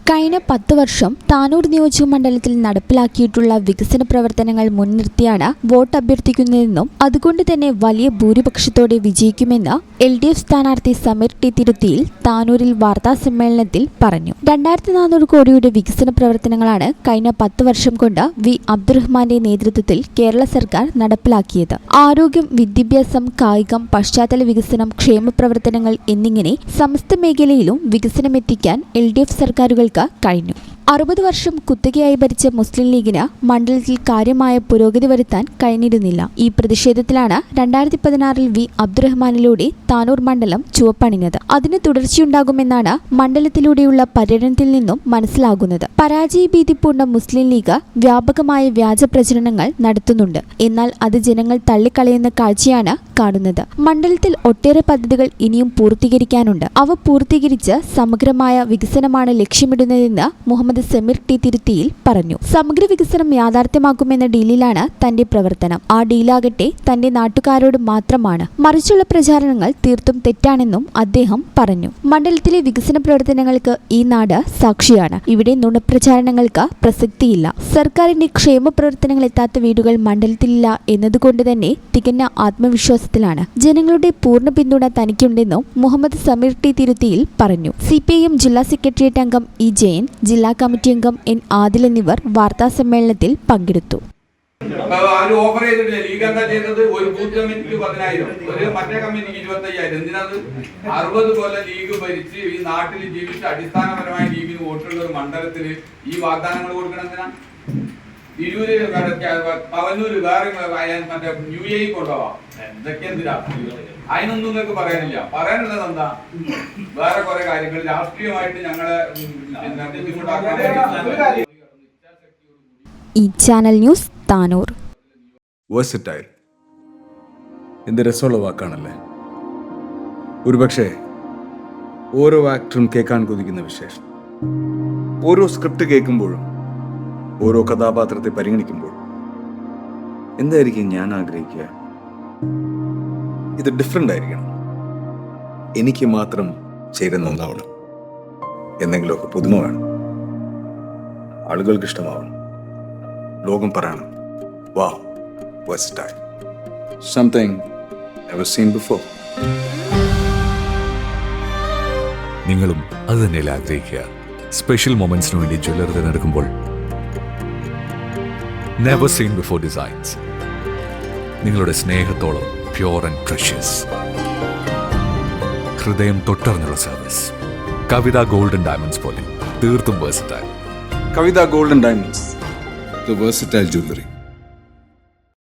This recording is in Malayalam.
കഴിഞ്ഞ 10 വർഷം താനൂർ നിയോജകമണ്ഡലത്തിൽ നടപ്പിലാക്കിയിട്ടുള്ള വികസന പ്രവർത്തനങ്ങൾ മുൻനിർത്തിയാണ് വോട്ട് അഭ്യർത്ഥിക്കുന്നതെന്നും അതുകൊണ്ട് തന്നെ വലിയ ഭൂരിപക്ഷത്തോടെ വിജയിക്കുമെന്ന് LDF സ്ഥാനാർത്ഥി സമീർ ടി തിരുത്തിയിൽ താനൂരിൽ വാർത്താസമ്മേളനത്തിൽ പറഞ്ഞു. 2400 കോടിയുടെ വികസന പ്രവർത്തനങ്ങളാണ് കഴിഞ്ഞ 10 വർഷം കൊണ്ട് വി അബ്ദുറഹ്മാന്റെ നേതൃത്വത്തിൽ കേരള സർക്കാർ നടപ്പിലാക്കിയത്. ആരോഗ്യം, വിദ്യാഭ്യാസം, കായികം, പശ്ചാത്തല വികസനം, ക്ഷേമ പ്രവർത്തനങ്ങൾ എന്നിങ്ങനെ സമസ്ത മേഖലയിലും വികസനമെത്തിക്കാൻ LDF സർക്കാരുകൾക്ക് കഴിഞ്ഞു. 60 വർഷം കുത്തകയായി ഭരിച്ച മുസ്ലിം ലീഗിന് മണ്ഡലത്തിൽ കാര്യമായ പുരോഗതി വരുത്താൻ കഴിഞ്ഞിരുന്നില്ല. ഈ പ്രതിഷേധത്തിലാണ് 2016 വി അബ്ദുറഹ്മാനിലൂടെ താനൂർ മണ്ഡലം ചുവപ്പണിഞ്ഞത്. അതിന് തുടർച്ചയുണ്ടാകുമെന്നാണ് മണ്ഡലത്തിലൂടെയുള്ള പര്യടനത്തിൽ നിന്നും മനസ്സിലാകുന്നത്. പരാജയഭീതി പൂണ്ട മുസ്ലിം ലീഗ് വ്യാപകമായ വ്യാജ പ്രചരണങ്ങൾ നടത്തുന്നുണ്ട്. എന്നാൽ അത് ജനങ്ങൾ തള്ളിക്കളയുന്ന കാഴ്ചയാണ് കാണുന്നത്. മണ്ഡലത്തിൽ ഒട്ടേറെ പദ്ധതികൾ ഇനിയും പൂർത്തീകരിക്കാനുണ്ട്. അവ പൂർത്തീകരിച്ച് സമഗ്രമായ വികസനമാണ് ലക്ഷ്യമിടുന്നതെന്ന് മുഹമ്മദ് സമീർ ടി തിരുത്തിയിൽ പറഞ്ഞു. സമഗ്ര വികസനം യാഥാർത്ഥ്യമാക്കുമെന്ന ഡീലിലാണ് തന്റെ പ്രവർത്തനം. ആ ഡീലാകട്ടെ തന്റെ നാട്ടുകാരോട് മാത്രമാണ്. മറിച്ചുള്ള പ്രചാരണങ്ങൾ തീർത്തും തെറ്റാണെന്നും അദ്ദേഹം പറഞ്ഞു. മണ്ഡലത്തിലെ വികസന പ്രവർത്തനങ്ങൾക്ക് ഈ നാട് സാക്ഷിയാണ്. ഇവിടെ നുണപ്രചാരണങ്ങൾക്ക് പ്രസക്തിയില്ല. സർക്കാരിന്റെ ക്ഷേമ പ്രവർത്തനങ്ങൾ എത്താത്ത വീടുകൾ മണ്ഡലത്തിലില്ല എന്നതുകൊണ്ട് തന്നെ തികഞ്ഞ ആത്മവിശ്വാസത്തിലാണ്. ജനങ്ങളുടെ പൂർണ്ണ പിന്തുണ തനിക്കുണ്ടെന്നും മുഹമ്മദ് സമീർ ടി തിരുത്തിയിൽ പറഞ്ഞു. CPIM ജില്ലാ സെക്രട്ടേറിയറ്റ് അംഗം ഇ ജയൻ, ജില്ലാ കമ്മിറ്റി അംഗം N ആദിൽ എന്നിവർ വാർത്താസമ്മേളനത്തിൽ പങ്കെടുത്തു. ഓഫർ ചെയ്തിട്ടില്ല. ലീഗ് എന്താ ചെയ്തത്? ഒരു ബൂത്ത് കമ്മിറ്റിക്ക് 10,000, ഒരു മറ്റേ കമ്മിറ്റിക്ക് 25,000. എന്തിനത്? 60 കൊല്ലം ലീഗ് ഭരിച്ച് ഈ നാട്ടിൽ ജീവിച്ച് അടിസ്ഥാനപരമായി ലീഗിന് വോട്ടുള്ള ഒരു മണ്ഡലത്തിൽ ഈ വാഗ്ദാനങ്ങൾ കൊടുക്കണം. എന്തിനാ? തിരൂര്, പവന്നൂര്, വേറെ മറ്റേ UAE കൊണ്ടുപോവാം. എന്തൊക്കെ എന്തിനാ? അതിനൊന്നും നിങ്ങൾക്ക് പറയാനില്ല. പറയാനുള്ളത് എന്താ? വേറെ കുറെ കാര്യങ്ങൾ രാഷ്ട്രീയമായിട്ട് ഞങ്ങളെ ബുദ്ധിമുട്ടാക്കാൻ. ഈ ചാനൽ ന്യൂസ് താനൂർ. വേഴ്സറ്റൈൽ എന്ത് രസമുള്ള വാക്കാണല്ലേ. ഒരുപക്ഷെ ഓരോ ആക്ടറും കേൾക്കാൻ കൊതിക്കുന്ന വിശേഷം. ഓരോ സ്ക്രിപ്റ്റ് കേൾക്കുമ്പോഴും ഓരോ കഥാപാത്രത്തെ പരിഗണിക്കുമ്പോഴും എന്തായിരിക്കും ഞാൻ ആഗ്രഹിക്കുക? ഇത് ഡിഫറെൻ്റ് ആയിരിക്കണം. എനിക്ക് മാത്രം ചേരുന്ന ഒന്നാവണം. എന്തെങ്കിലുമൊക്കെ പുതുമ വേണം. ആളുകൾക്ക് ഇഷ്ടമാവണം. ലോകം പറയണം, wow, versatile, something never seen before. നിങ്ങളും അത് തന്നെയല്ലേ ആഗ്രഹിക്കുക? സ്പെഷ്യൽ മൊമെന്റ്സിന് വേണ്ടി ജ്വല്ലറി തിരഞ്ഞെടുക്കുമ്പോൾ നെവർ സീൻ ബിഫോർ ഡിസൈൻസ്. നിങ്ങളുടെ സ്നേഹത്തോളം പ്യൂർ ആൻഡ് പ്രഷ്യസ്, ഹൃദയം തൊട്ടറിഞ്ഞുള്ള സർവീസ്. കവിത ഗോൾഡൻ ഡയമണ്ട്സ് പോലെ തീർത്തും versatile. Kavitha golden diamonds, the versatile jewelry.